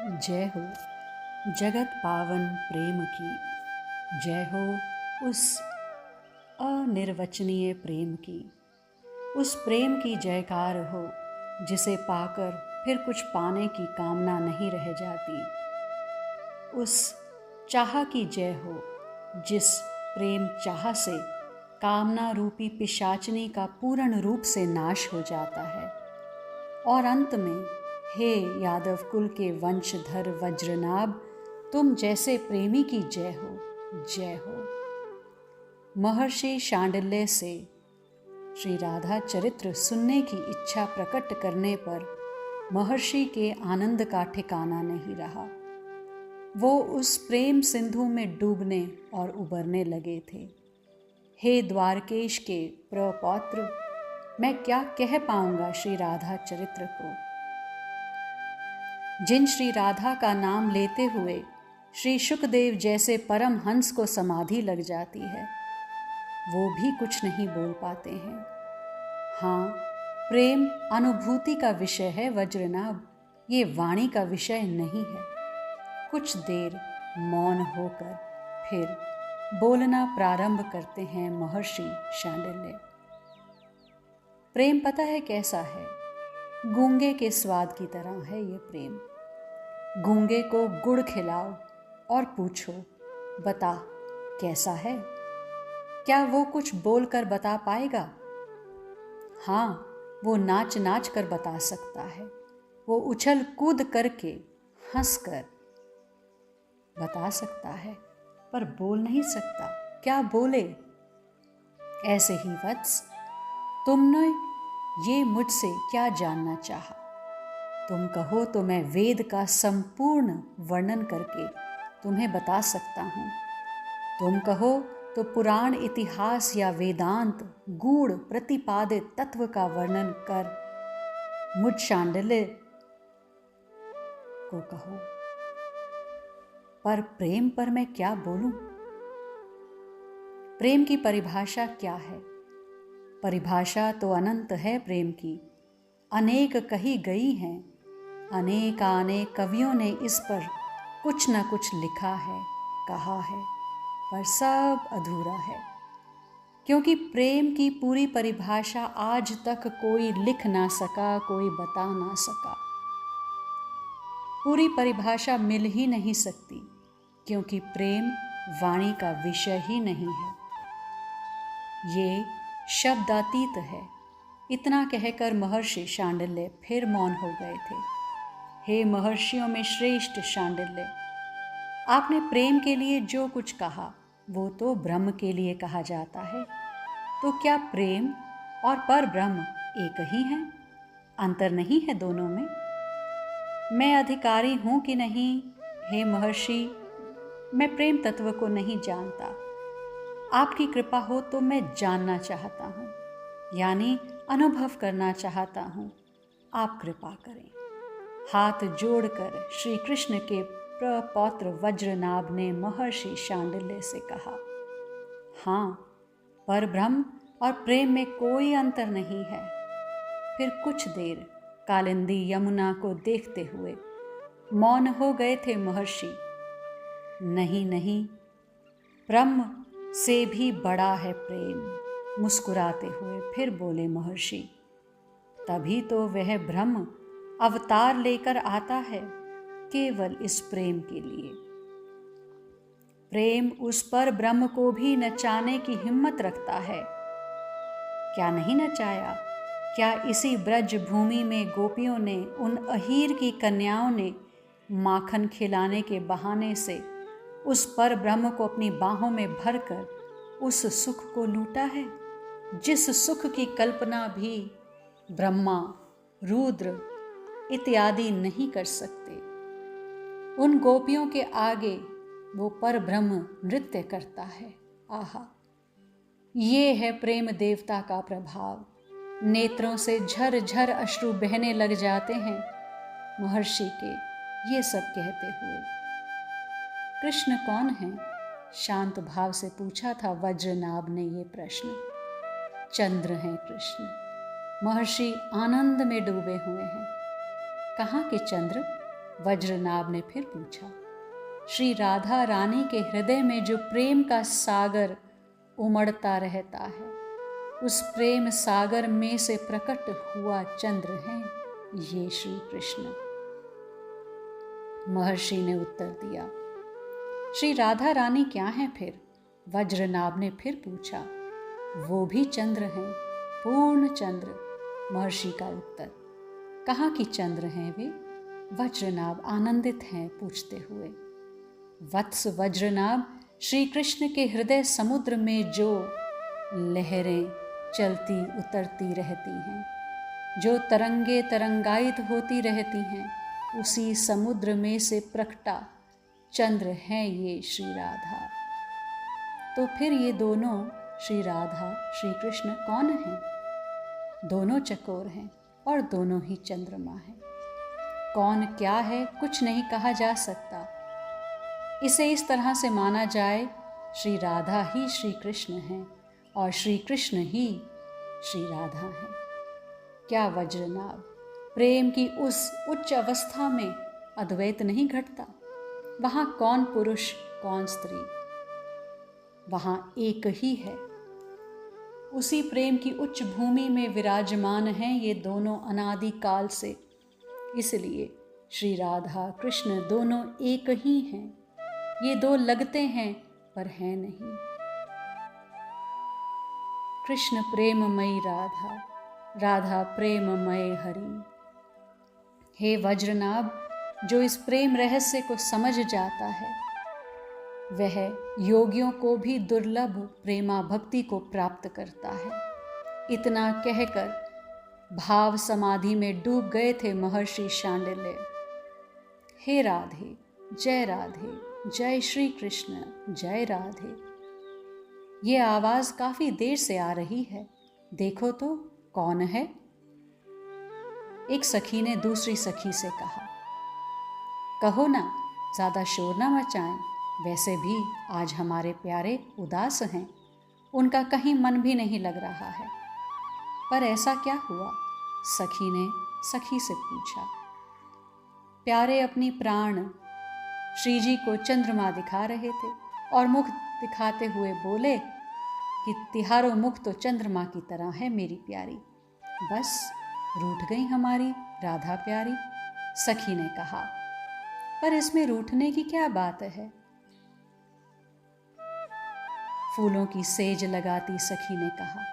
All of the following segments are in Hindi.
जय हो जगत पावन प्रेम की। जय हो उस अनिर्वचनीय प्रेम की। उस प्रेम की जयकार हो जिसे पाकर फिर कुछ पाने की कामना नहीं रह जाती। उस चाह की जय हो जिस प्रेम चाह से कामना रूपी पिशाचनी का पूर्ण रूप से नाश हो जाता है। और अंत में हे यादव कुल के वंशधर वज्रनाभ, तुम जैसे प्रेमी की जय हो, जय हो। महर्षि शांडिल्य से श्री राधा चरित्र सुनने की इच्छा प्रकट करने पर महर्षि के आनंद का ठिकाना नहीं रहा। वो उस प्रेम सिंधु में डूबने और उबरने लगे थे। हे द्वारकेश के प्रपौत्र, मैं क्या कह पाऊंगा श्री राधा चरित्र को। जिन श्री राधा का नाम लेते हुए श्री शुकदेव जैसे परम हंस को समाधि लग जाती है, वो भी कुछ नहीं बोल पाते हैं। हाँ, प्रेम अनुभूति का विषय है वज्रनाभ, ये वाणी का विषय नहीं है। कुछ देर मौन होकर फिर बोलना प्रारंभ करते हैं महर्षि शांडिल्य। प्रेम पता है कैसा है? गूंगे के स्वाद की तरह है ये प्रेम। गूंगे को गुड़ खिलाओ और पूछो, बता कैसा है? क्या वो कुछ बोलकर बता पाएगा? हाँ, वो नाच नाच कर बता सकता है। वो उछल कूद करके हंसकर बता सकता है, पर बोल नहीं सकता। क्या बोले? ऐसे ही वत्स, तुमने ये मुझसे क्या जानना चाहा? तुम कहो तो मैं वेद का संपूर्ण वर्णन करके तुम्हें बता सकता हूँ। तुम कहो तो पुराण इतिहास या वेदांत गूढ़ प्रतिपादित तत्व का वर्णन कर मुझ शांडिल्य को कहो, पर प्रेम पर मैं क्या बोलूं? प्रेम की परिभाषा क्या है? परिभाषा तो अनंत है प्रेम की, अनेक कही गई हैं। अनेक कवियों ने इस पर कुछ न कुछ लिखा है, कहा है, पर सब अधूरा है। क्योंकि प्रेम की पूरी परिभाषा आज तक कोई लिख ना सका, कोई बता ना सका। पूरी परिभाषा मिल ही नहीं सकती, क्योंकि प्रेम वाणी का विषय ही नहीं है। ये शब्दातीत है। इतना कहकर महर्षि शांडिल्य फिर मौन हो गए थे। हे महर्षियों में श्रेष्ठ शांडिल्य, आपने प्रेम के लिए जो कुछ कहा वो तो ब्रह्म के लिए कहा जाता है। तो क्या प्रेम और पर ब्रह्म एक ही हैं? अंतर नहीं है दोनों में? मैं अधिकारी हूँ कि नहीं, हे महर्षि, मैं प्रेम तत्व को नहीं जानता। आपकी कृपा हो तो मैं जानना चाहता हूँ, यानी अनुभव करना चाहता हूँ। आप कृपा करें। हाथ जोड़कर श्री कृष्ण के प्रपौत्र वज्रनाभ ने महर्षि शांडिल्य से कहा, हाँ, पर ब्रह्म और प्रेम में कोई अंतर नहीं है। फिर कुछ देर कालिंदी यमुना को देखते हुए मौन हो गए थे महर्षि। नहीं नहीं, ब्रह्म से भी बड़ा है प्रेम, मुस्कुराते हुए फिर बोले महर्षि। तभी तो वह ब्रह्म अवतार लेकर आता है, केवल इस प्रेम के लिए। प्रेम उस पर ब्रह्म को भी नचाने की हिम्मत रखता है। क्या नहीं नचाया? क्या इसी ब्रज भूमि में गोपियों ने, उन अहीर की कन्याओं ने माखन खिलाने के बहाने से उस पर ब्रह्म को अपनी बाहों में भरकर उस सुख को लूटा है, जिस सुख की कल्पना भी ब्रह्मा, रुद्र इत्यादि नहीं कर सकते। उन गोपियों के आगे वो पर ब्रह्म नृत्य करता है। आहा, ये है प्रेम देवता का प्रभाव। नेत्रों से झर झर अश्रु बहने लग जाते हैं महर्षि के ये सब कहते हुए। कृष्ण कौन है? शांत भाव से पूछा था वज्रनाभ ने ये प्रश्न। चंद्र हैं कृष्ण। महर्षि आनंद में डूबे हुए हैं। कहाँ के चंद्र? वज्रनाभ ने फिर पूछा। श्री राधा रानी के हृदय में जो प्रेम का सागर उमड़ता रहता है, उस प्रेम सागर में से प्रकट हुआ चंद्र हैं ये श्री कृष्ण। महर्षि ने उत्तर दिया, श्री राधा रानी क्या हैं फिर? वज्रनाभ ने फिर पूछा। वो भी चंद्र हैं, पूर्ण चंद्र। महर्षि का उत्तर। कहाँ की चंद्र हैं वे? वज्रनाभ आनंदित हैं पूछते हुए। वत्स वज्रनाभ, श्री कृष्ण के हृदय समुद्र में जो लहरें चलती उतरती रहती हैं, जो तरंगे तरंगायित होती रहती हैं, उसी समुद्र में से प्रकटा चंद्र हैं ये श्री राधा। तो फिर ये दोनों श्री राधा श्री कृष्ण कौन हैं? दोनों चकोर हैं और दोनों ही चंद्रमा हैं। कौन क्या है कुछ नहीं कहा जा सकता। इसे इस तरह से माना जाए, श्री राधा ही श्री कृष्ण हैं और श्री कृष्ण ही श्री राधा हैं। क्या वज्रनाभ, प्रेम की उस उच्च अवस्था में अद्वैत नहीं घटता? वहाँ कौन पुरुष कौन स्त्री, वहाँ एक ही है। उसी प्रेम की उच्च भूमि में विराजमान हैं ये दोनों अनादि काल से। इसलिए श्री राधा कृष्ण दोनों एक ही हैं। ये दो लगते हैं पर हैं नहीं। कृष्ण प्रेममयी राधा, राधा प्रेममय हरि। हे वज्रनाभ, जो इस प्रेम रहस्य को समझ जाता है, वह योगियों को भी दुर्लभ प्रेमा भक्ति को प्राप्त करता है। इतना कहकर भाव समाधि में डूब गए थे महर्षि शांडिल्य। हे राधे, जय श्री कृष्ण, जय राधे। ये आवाज काफी देर से आ रही है, देखो तो कौन है? एक सखी ने दूसरी सखी से कहा। कहो ना, ज्यादा शोर ना मचाएं। वैसे भी आज हमारे प्यारे उदास हैं, उनका कहीं मन भी नहीं लग रहा है। पर ऐसा क्या हुआ? सखी ने सखी से पूछा। प्यारे अपनी प्राण श्री जी को चंद्रमा दिखा रहे थे और मुख दिखाते हुए बोले कि तिहारो मुख तो चंद्रमा की तरह है मेरी प्यारी। बस रूठ गई हमारी राधा प्यारी। सखी ने कहा। पर इसमें रूठने की क्या बात है? फूलों की सेज लगाती सखी ने कहा।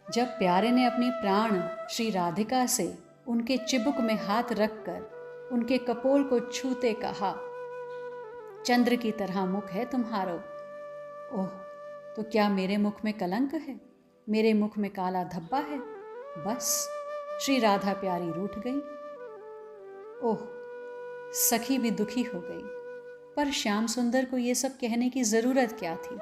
जब प्यारे ने अपनी प्राण श्री राधिका से उनके चिबुक में हाथ रखकर उनके कपोल को छूते कहा, चंद्र की तरह मुख है तुम्हारो। ओह, तो क्या मेरे मुख में कलंक है? मेरे मुख में काला धब्बा है? बस श्री राधा प्यारी रूठ गई। ओह, सखी भी दुखी हो गई। पर श्याम सुंदर को ये सब कहने की जरूरत क्या थी?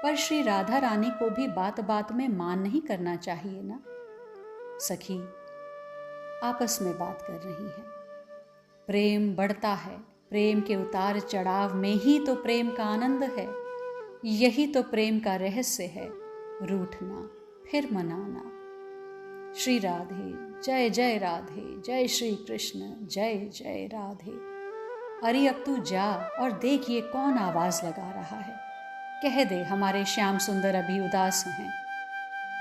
पर श्री राधा रानी को भी बात बात में मान नहीं करना चाहिए ना। सखी आपस में बात कर रही है। प्रेम बढ़ता है, प्रेम के उतार चढ़ाव में ही तो प्रेम का आनंद है। यही तो प्रेम का रहस्य है, रूठना फिर मनाना। श्री राधे, जय राधे, जय श्री कृष्ण, जय राधे। अरे अब तू जा और देख ये कौन आवाज लगा रहा है। कह दे हमारे श्याम सुंदर अभी उदास हैं,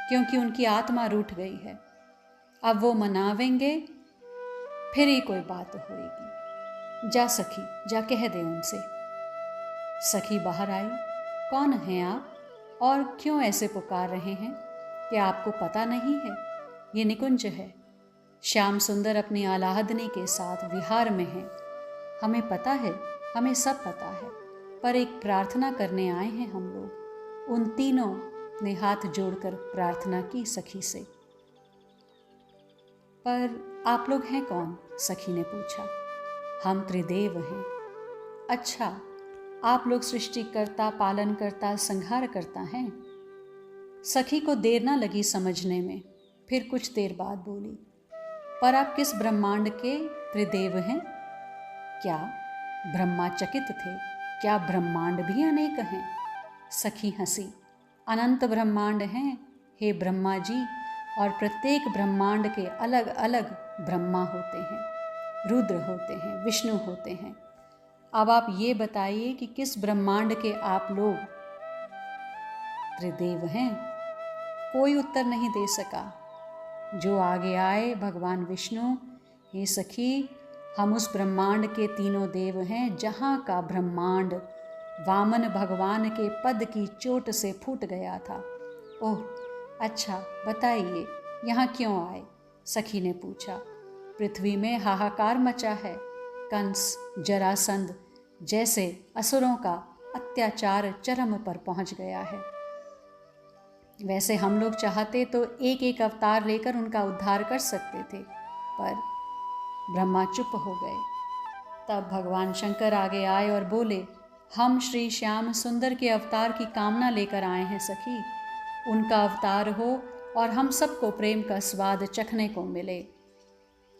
क्योंकि उनकी आत्मा रूठ गई है। अब वो मनावेंगे फिर ही कोई बात होगी। जा सखी, जा कह दे उनसे। सखी बाहर आई। कौन हैं आप और क्यों ऐसे पुकार रहे हैं? क्या आपको पता नहीं है ये निकुंज है? श्याम सुंदर अपनी आह्लादनी के साथ विहार में हैं। हमें पता है, हमें सब पता है, पर एक प्रार्थना करने आए हैं हम लोग। उन तीनों ने हाथ जोड़कर प्रार्थना की सखी से। पर आप लोग हैं कौन? सखी ने पूछा। हम त्रिदेव हैं। अच्छा, आप लोग सृष्टिकर्ता, पालनकर्ता, संहारकर्ता हैं? सखी को देर ना लगी समझने में, फिर कुछ देर बाद बोली, पर आप किस ब्रह्मांड के त्रिदेव हैं? क्या? ब्रह्मा चकित थे। क्या ब्रह्मांड भी अनेक हैं? सखी हंसी। अनंत ब्रह्मांड हैं हे ब्रह्मा जी, और प्रत्येक ब्रह्मांड के अलग अलग ब्रह्मा होते हैं, रुद्र होते हैं, विष्णु होते हैं। अब आप ये बताइए कि किस ब्रह्मांड के आप लोग त्रिदेव हैं? कोई उत्तर नहीं दे सका। जो आगे आए भगवान विष्णु, हे सखी, हम उस ब्रह्मांड के तीनों देव हैं जहाँ का ब्रह्मांड वामन भगवान के पद की चोट से फूट गया था। ओह अच्छा, बताइए यहाँ क्यों आए? सखी ने पूछा। पृथ्वी में हाहाकार मचा है। कंस, जरासंध जैसे असुरों का अत्याचार चरम पर पहुंच गया है। वैसे हम लोग चाहते तो एक एक अवतार लेकर उनका उद्धार कर सकते थे, पर ब्रह्मा चुप हो गए। तब भगवान शंकर आगे आए और बोले, हम श्री श्याम सुंदर के अवतार की कामना लेकर आए हैं सखी। उनका अवतार हो और हम सबको प्रेम का स्वाद चखने को मिले।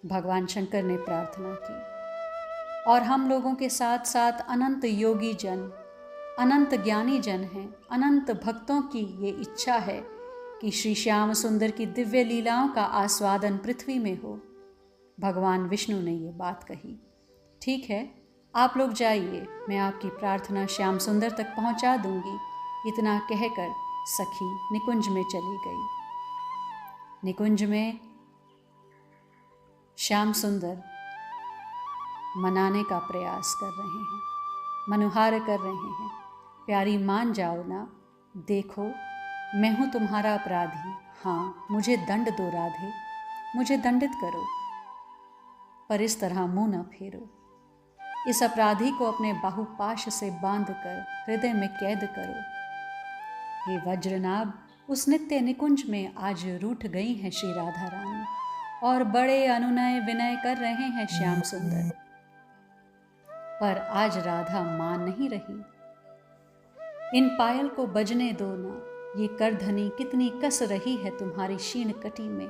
भगवान शंकर ने प्रार्थना की। और हम लोगों के साथ साथ अनंत योगी जन, अनंत ज्ञानी जन हैं। अनंत भक्तों की ये इच्छा है कि श्री श्याम सुंदर की दिव्य लीलाओं का आस्वादन पृथ्वी में हो। भगवान विष्णु ने ये बात कही। ठीक है, आप लोग जाइए, मैं आपकी प्रार्थना श्याम सुंदर तक पहुंचा दूंगी। इतना कहकर सखी निकुंज में चली गई। निकुंज में श्याम सुंदर मनाने का प्रयास कर रहे हैं, मनुहार कर रहे हैं। प्यारी मान जाओ ना, देखो मैं हूँ तुम्हारा अपराधी। हाँ, मुझे दंड दो राधे, मुझे दंडित करो, पर इस तरह मुंह न फेरो। इस अपराधी को अपने बाहुपाश से बांधकर हृदय में कैद करो। हे वज्रनाभ, उस नित्य निकुंज में आज रूठ गई हैं श्री राधा रानी और बड़े अनुनय विनय कर रहे हैं श्याम सुंदर, पर आज राधा मान नहीं रही। इन पायल को बजने दो ना, ये करधनी कितनी कस रही है तुम्हारी शीण कटी में।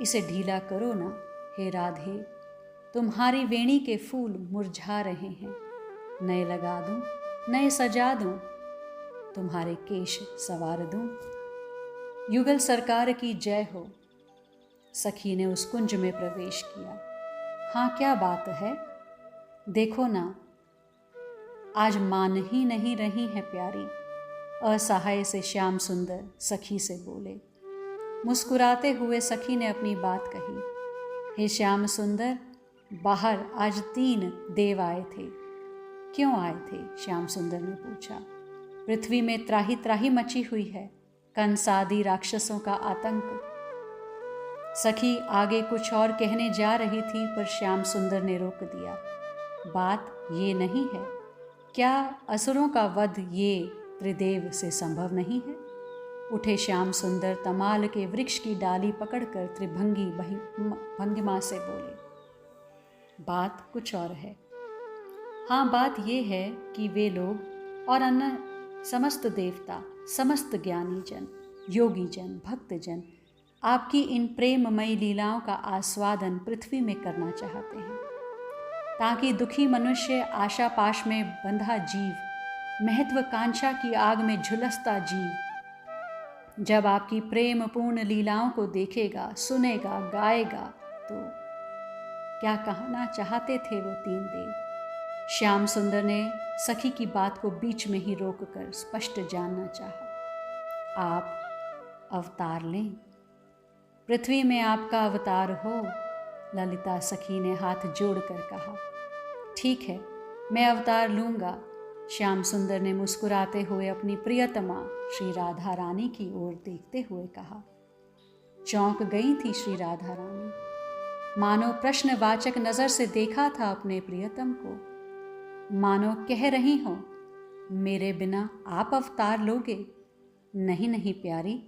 इसे ढीला करो ना हे राधे, तुम्हारी वेणी के फूल मुरझा रहे हैं। नए लगा दूं, नए सजा दूं, तुम्हारे केश संवार दूं। युगल सरकार की जय हो। सखी ने उस कुंज में प्रवेश किया। हाँ, क्या बात है, देखो ना, आज मान ही नहीं रही है प्यारी। असहाय से श्याम सुंदर सखी से बोले। मुस्कुराते हुए सखी ने अपनी बात कही। हे श्याम सुंदर, बाहर आज 3 देव आए थे। क्यों आए थे? श्याम सुंदर ने पूछा। पृथ्वी में त्राही त्राही मची हुई है, कंस आदि राक्षसों का आतंक। सखी आगे कुछ और कहने जा रही थी, पर श्याम सुंदर ने रोक दिया। बात ये नहीं है, क्या असुरों का वध ये त्रिदेव से संभव नहीं है? उठे श्याम सुंदर तमाल के वृक्ष की डाली पकड़कर त्रिभंगी भंगिमा से बोले। बात कुछ और है। हाँ, बात ये है कि वे लोग और अन्य समस्त देवता, समस्त ज्ञानी जन, योगी जन, भक्त जन आपकी इन प्रेममयी लीलाओं का आस्वादन पृथ्वी में करना चाहते हैं, ताकि दुखी मनुष्य, आशा पाश में बंधा जीव, महत्वाकांक्षा की आग में झुलसता जीव जब आपकी प्रेम पूर्ण लीलाओं को देखेगा, सुनेगा, गाएगा, तो क्या कहना चाहते थे वो 3 देव? श्याम सुंदर ने सखी की बात को बीच में ही रोककर स्पष्ट जानना चाहा। आप अवतार लें, पृथ्वी में आपका अवतार हो। ललिता सखी ने हाथ जोड़कर कहा। ठीक है, मैं अवतार लूँगा। श्याम सुंदर ने मुस्कुराते हुए अपनी प्रियतमा श्री राधा रानी की ओर देखते हुए कहा। चौंक गई थी श्री राधा रानी, मानो प्रश्नवाचक नज़र से देखा था अपने प्रियतम को। मानो कह रही हो, मेरे बिना आप अवतार लोगे? नहीं नहीं प्यारी,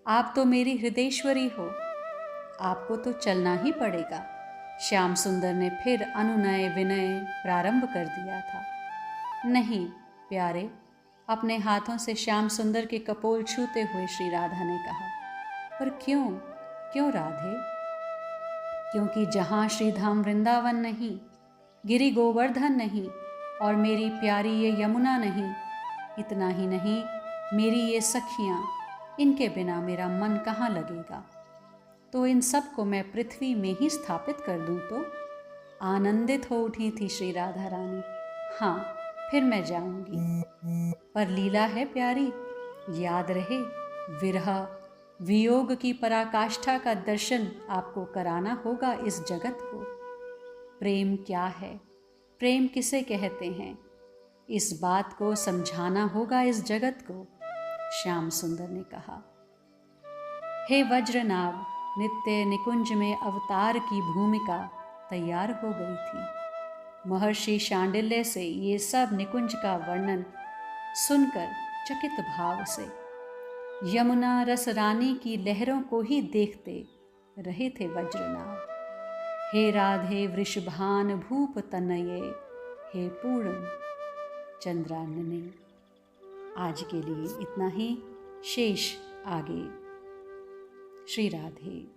आप तो मेरी हृदयेश्वरी हो, आपको तो चलना ही पड़ेगा। श्याम सुंदर ने फिर अनुनय विनय प्रारंभ कर दिया था। नहीं प्यारे, अपने हाथों से श्याम सुंदर के कपोल छूते हुए श्री राधा ने कहा। पर क्यों, क्यों राधे? क्योंकि जहाँ श्रीधाम वृंदावन नहीं, गिरि गोवर्धन नहीं और मेरी प्यारी ये यमुना नहीं, इतना ही नहीं, मेरी ये सखियाँ, इनके बिना मेरा मन कहाँ लगेगा? तो इन सब को मैं पृथ्वी में ही स्थापित कर दूं तो? आनंदित हो उठी थी श्री राधा रानी। हाँ, फिर मैं जाऊंगी, पर लीला है प्यारी, याद रहे विरह वियोग की पराकाष्ठा का दर्शन आपको कराना होगा इस जगत को। प्रेम क्या है, प्रेम किसे कहते हैं, इस बात को समझाना होगा इस जगत को, श्याम सुंदर ने कहा। हे वज्रनाभ, नित्य निकुंज में अवतार की भूमिका तैयार हो गई थी। महर्षि शांडिल्य से ये सब निकुंज का वर्णन सुनकर चकित भाव से यमुना रस रानी की लहरों को ही देखते रहे थे वज्रनाभ। हे राधे वृषभान भूप तनये, हे पूर्ण चंद्रानने। आज के लिए इतना ही, शेष आगे। श्री राधे।